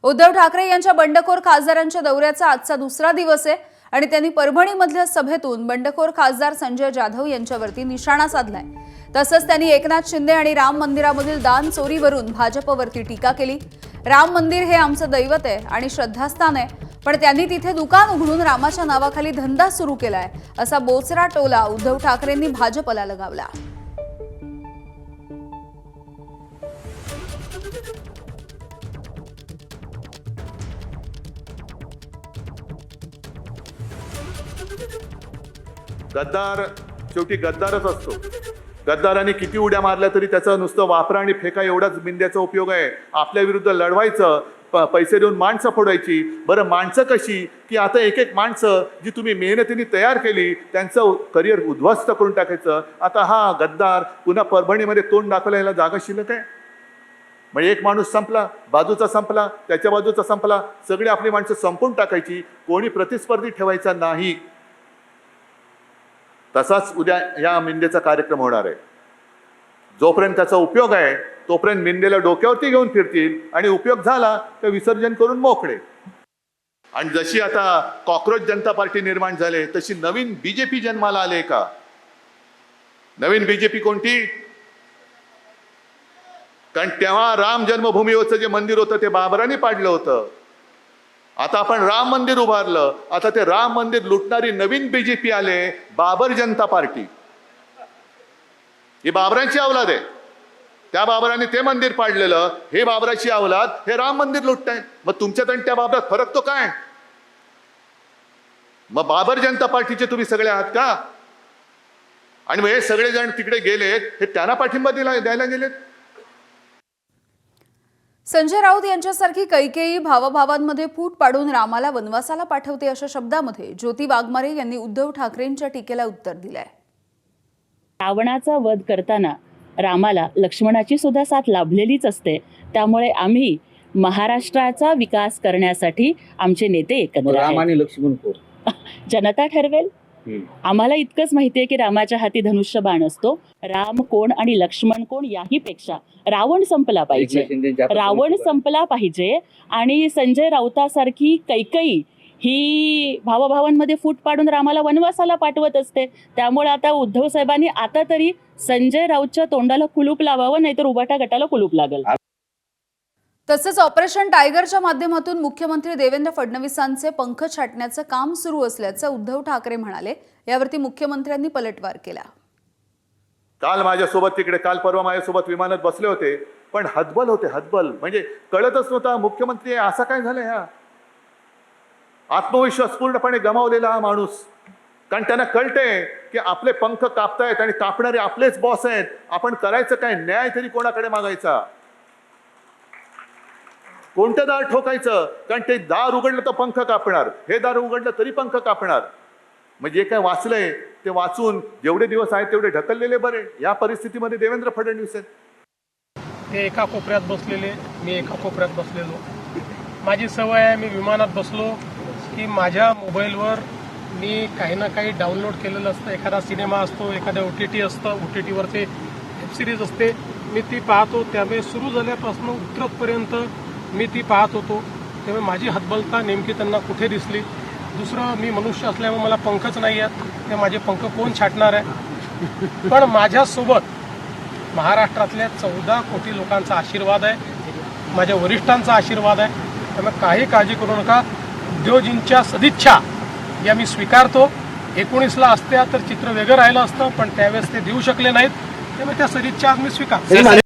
उद्धव ठाकरे यांच्या बंडखोर खासदारांच्या दौऱ्याचा आजचा दुसरा दिवस आहे आणि त्यांनी परभणीमधल्या सभेतून बंडखोर खासदार संजय जाधव यांच्यावरती निशाणा साधलाय। तसंच त्यांनी एकनाथ शिंदे आणि राम मंदिरामधील दान चोरीवरून भाजपवरती टीका केली। राम मंदिर हे आमचं दैवत आहे आणि श्रद्धास्थान आहे, पण त्यांनी तिथे दुकान उघडून रामाच्या नावाखाली धंदा सुरू केलाय असा बोचरा टोला उद्धव ठाकरेंनी भाजपला लगावला। गद्दार शेवटी गद्दारच असतो। गद्दाराने किती उड्या मारल्या तरी त्याचं नुसतं वापरा आणि फेका एवढाच बिंद्याचा उपयोग आहे। आपल्या विरुद्ध लढवायचं, पैसे देऊन माणसं फोडायची। बरं माणसं कशी की आता एक एक माणसं जी तुम्ही मेहनतीने तयार केली त्यांचं करिअर उद्ध्वस्त करून टाकायचं। आता हा गद्दार पुन्हा परभणीमध्ये तोंड दाखवायला जागा शिल्लक आहे? म्हणजे एक माणूस संपला, बाजूचा संपला, त्याच्या बाजूचा संपला, सगळी आपली माणसं संपून टाकायची, कोणी प्रतिस्पर्धी ठेवायचा नाही। तसाच उद्या या मिंदेचा कार्यक्रम होणार आहे। जोपर्यंत त्याचा उपयोग आहे तोपर्यंत मिंदेला डोक्यावरती घेऊन फिरतील आणि उपयोग झाला तर विसर्जन करून मोकळे। आणि जशी आता कॉकरोच जनता पार्टी निर्माण झाले तशी नवीन बीजेपी जन्माला आले का? नवीन बीजेपी कोणती? कारण तेव्हा राम जन्मभूमीवरचं जे मंदिर होतं ते बाबरांनी पाडलं होतं। आता आपण राम मंदिर उभारलं, आता ते राम मंदिर लुटणारी नवीन बीजेपी आले, बाबर जनता पार्टी। ही बाबरांची अवलाद आहे। त्या बाबरांनी ते मंदिर पाडलेलं, हे बाबराची अवलाद हे राम मंदिर लुटतायत। मग तुमच्यात आणि त्या बाबरात फरक तो काय? मग बाबर जनता पार्टीचे तुम्ही सगळे आहात का? आणि मग हे सगळे जण तिकडे गेलेत, हे त्यांना पाठिंबा द्यायला गेलेत। संजय राऊत यांच्यासारखी कैकेयी भावाभावांमध्ये फूट पाडून रामाला वनवासाला पाठवते अशा शब्दामध्ये ज्योती वाघमारे यांनी उद्धव ठाकरेंच्या टीकेला उत्तर दिलंय। रावणाचा वध करताना रामाला लक्ष्मणाची सुद्धा साथ लाभलेलीच असते, त्यामुळे आम्ही महाराष्ट्राचा विकास करण्यासाठी आमचे नेते एकत्र आहेत। राम आणि लक्ष्मण कोण? जनता ठरवेल। आम्हाला इतकंच माहिती आहे की रामाच्या हाती धनुष्य बाण असतो। राम कोण आणि लक्ष्मण कोण याही पेक्षा रावण संपला पाहिजे, रावण संपला पाहिजे। आणि संजय राऊतासारखी कैकेयी ही भावाभावांमध्ये फूट पाडून रामाला वनवासाला पाठवत असते, त्यामुळे आता उद्धव साहेबांनी आता तरी संजय राऊतच्या तोंडाला कुलूप लावावं, नाहीतर उभाटा गटाला कुलूप लागेल। तसंच ऑपरेशन टायगरच्या माध्यमातून मुख्यमंत्री देवेंद्र फडणवीसांचे पंख छाटण्याचं काम सुरू असल्याचं उद्धव ठाकरे म्हणाले। यावरती मुख्यमंत्र्यांनी पलटवार केला। काल माझ्यासोबत तिकडे काल परवा माझ्यासोबत विमानात बसले होते, पण हतबल होते, हतबल म्हणजे कळतच नव्हता मुख्यमंत्री असा काय झालं। ह्या आत्मविश्वास पूर्णपणे गमावलेला हा माणूस, कारण त्यांना कळते की आपले पंख कापतायत आणि कापणारे आपलेच बॉस आहेत। आपण करायचं काय? न्याय तरी कोणाकडे मागायचा? कोणतं दार ठोकायचं? कारण ते दार उघडलं तर पंख कापणार, हे दार उघडलं तरी पंख कापणार। म्हणजे जे काय वाचलंय ते वाचून जेवढे दिवस आहेत तेवढे ढकललेले बरे। या परिस्थितीमध्ये देवेंद्र फडणवीस आहेत। ते एका कोपऱ्यात बसलेले, मी एका कोपऱ्यात बसलेलो। माझी सवय आहे, मी विमानात बसलो की माझ्या मोबाईलवर मी काही ना काही डाउनलोड केलेलं असतं। एखादा सिनेमा असतो, एखाद्या OTT असतं, OTTवरचे वेब सिरीज असते, मी ती पाहतो। त्यामुळे सुरू झाल्यापासून उतरतपर्यंत मी ती पाहत होतो। त्यामुळे माझी हतबलता नेमकी त्यांना कुठे दिसली? दुसरं, मी मनुष्य असल्यामुळे मला पंखच नाही आहेत, ते माझे पंख कोण छाटणार आहे? पण माझ्यासोबत महाराष्ट्रातल्या 14 कोटी लोकांचा आशीर्वाद आहे, माझ्या वरिष्ठांचा आशीर्वाद आहे। त्यामुळे काही काळजी करू नका। उद्योजींच्या सदिच्छा या मी स्वीकारतो। 19ला असत्या तर चित्र वेगळं राहिलं असतं, पण त्यावेळेस ते देऊ शकले नाहीत, त्यामुळे त्या सदिच्छा आज मी स्वीकारतो।